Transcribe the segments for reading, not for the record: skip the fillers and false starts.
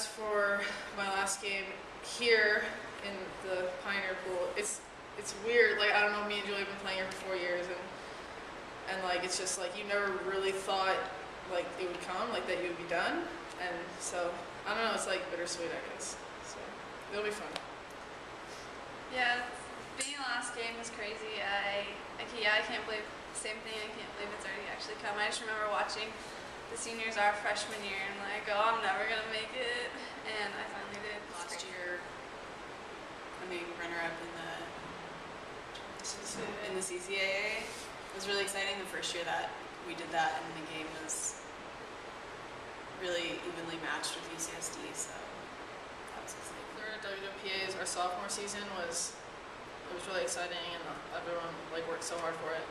as for my last game here in the Pioneer Pool, it's weird. Like, I don't know, me and Julia have been playing here for 4 years, and like it's just like you never really thought like it would come, like that you would be done, and so I don't know. It's like bittersweet, I guess. So it'll be fun. Yeah, being the last game was crazy. I can't believe same thing. I can't believe it's already actually come. I just remember watching the seniors our freshman year and like, oh, I'm never gonna make it, and I finally did. Last year, coming runner-up in the CCAA was really exciting. The first year that we did that, and the game was really evenly matched with UCSD, so that was exciting. Our WWPAs, our sophomore season was really exciting, and everyone like worked so hard for it.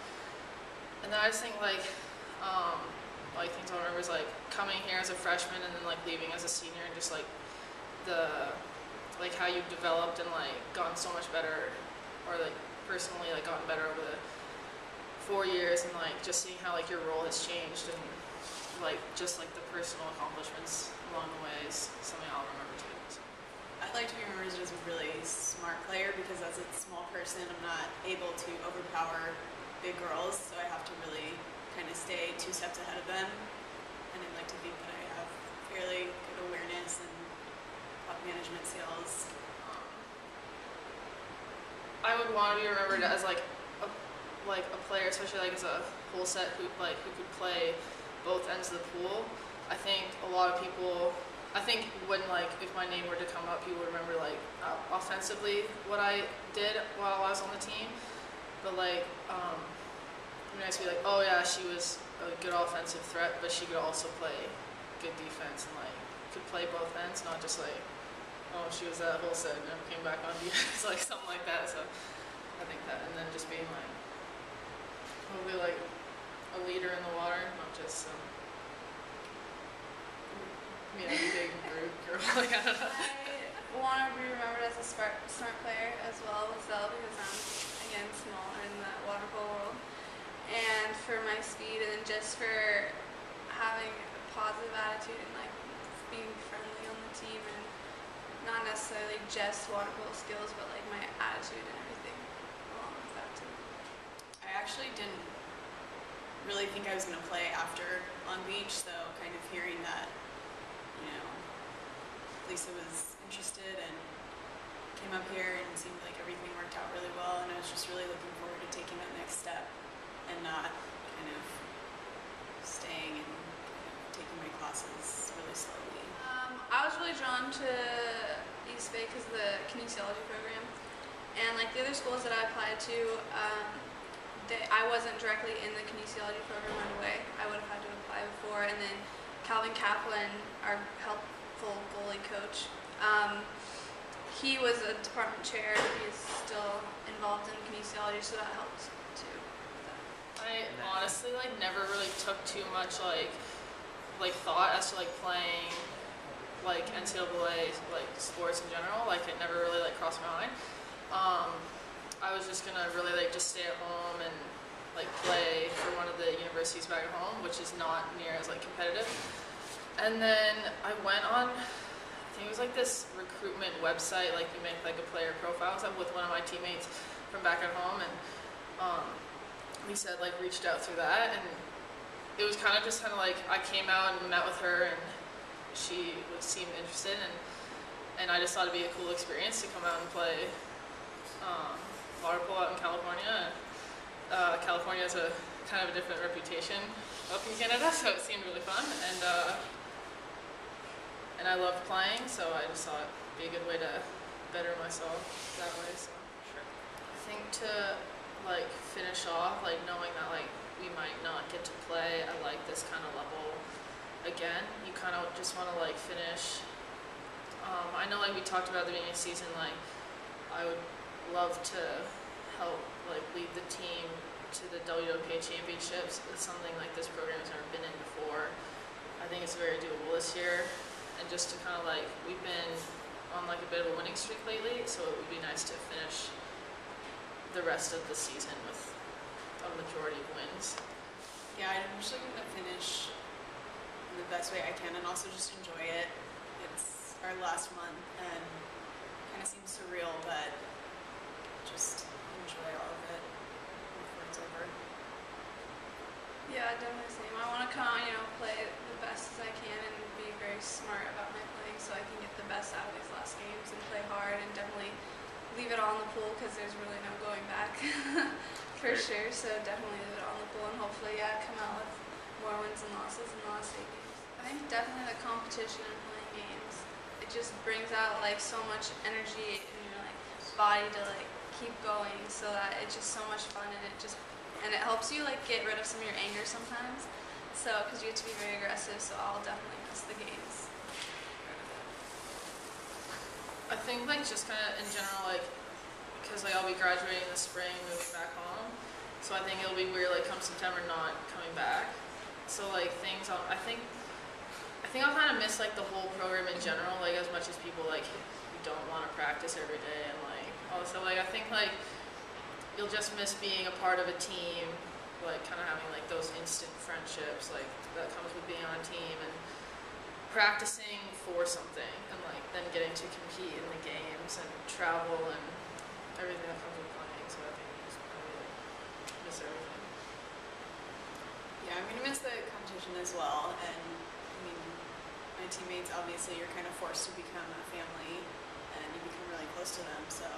And then I just think like things I remember is like coming here as a freshman and then like leaving as a senior, and just like how you've developed and like gotten so much better, or like personally like gotten better over the 4 years, and like just seeing how like your role has changed, and like just like the personal accomplishments along the way is something I'll remember too. So. I'd like to be remembered as a really smart player, because as a small person I'm not able to overpower big girls, so I have to really kind of stay 2 steps ahead of them, and I'd like to think that I have fairly good awareness and puck management skills. I would want to be remembered as like a player, especially like as a whole set who could play both ends of the pool. I think a lot of people, when like if my name were to come up, people would remember like offensively what I did while I was on the team, but like it'd be nice to be like, oh yeah, she was a good offensive threat, but she could also play good defense, and like could play both ends, not just like, oh, she was that whole set and never came back on defense, like something like that. So I think that, and then just being like hopefully like a leader in the water, not just some big brute girl. Like, I don't know. I want to be remembered as a smart player as well with Zell, because I'm again smaller in the water polo world, and for my speed, and then just for having a positive attitude and like being friendly on the team, and not necessarily just water polo skills, but like my attitude and everything along with that too. I actually didn't really think I was going to play after Long Beach, so kind of hearing that, Lisa was interested and came up here, and it seemed like everything worked out really well, and I was just really looking forward to taking that next step and not kind of staying and taking my classes really slowly. I was really drawn to East Bay because of the kinesiology program, and like the other schools that I applied to, I wasn't directly in the kinesiology program right away. I would have had to apply before, and then Calvin Kaplan, our helpful goalie coach, he was a department chair. He is still involved in kinesiology, so that helped too. I honestly like never really took too much like thought as to like playing like NCAA like sports in general. Like it never really like crossed my mind. I was just gonna really like just stay at home and like play for one of the universities back at home, which is not near as like competitive. And then I went on, I think it was like this recruitment website, like you make like a player profile. So I'm with one of my teammates from back at home, and he said like reached out through that, and it was kind of like I came out and met with her, and she seemed interested, and I just thought it'd be a cool experience to come out and play water polo out in California. California has a kind of a different reputation up in Canada, so it seemed really fun, and I loved playing, so I just thought it'd be a good way to better myself that way. So sure. I think to like finish off, like knowing that like we might not get to play at like this kind of level again, you kind of just want to like finish. I know like we talked about at the beginning of the season, like I would love to help like lead the team to the WWPA championships. It's something like this program has never been in before. I think it's very doable this year, and just to kind of like, we've been on like a bit of a winning streak lately, so it would be nice to finish the rest of the season with a majority of wins. Yeah, I'm just looking to finish in the best way I can, and also just enjoy it. It's our last month, and kind of seems surreal, but just enjoy all of it before it's over. Yeah, definitely the same. I want to come, play the best as I can and be very smart about my playing so I can get the best out of these last games and play hard and definitely leave it all in the pool because there's really no going back for sure. So definitely leave it all in the pool and hopefully, come out with more wins and losses in the last 8 games. I think definitely the competition and playing games. It just brings out like so much energy in your like body to like keep going so that it's just so much fun and it helps you like get rid of some of your anger sometimes. So, because you have to be very aggressive, so I'll definitely miss the games. I think like just kind of in general, like because like I'll be graduating in the spring, moving back home, so I think it'll be weird like come September not coming back. So like I think I'll kind of miss like the whole program in general, like as much as people like who don't want to practice every day and like also like I think like you'll just miss being a part of a team, like kind of having like those instant friendships like that comes with being on a team and practicing for something and like then getting to compete in the games and travel and everything that comes with playing. So I think you just probably like, miss everything. Yeah, I'm gonna miss the competition as well, and I mean, my teammates obviously you're kind of forced to become a family, and you become really close to them. So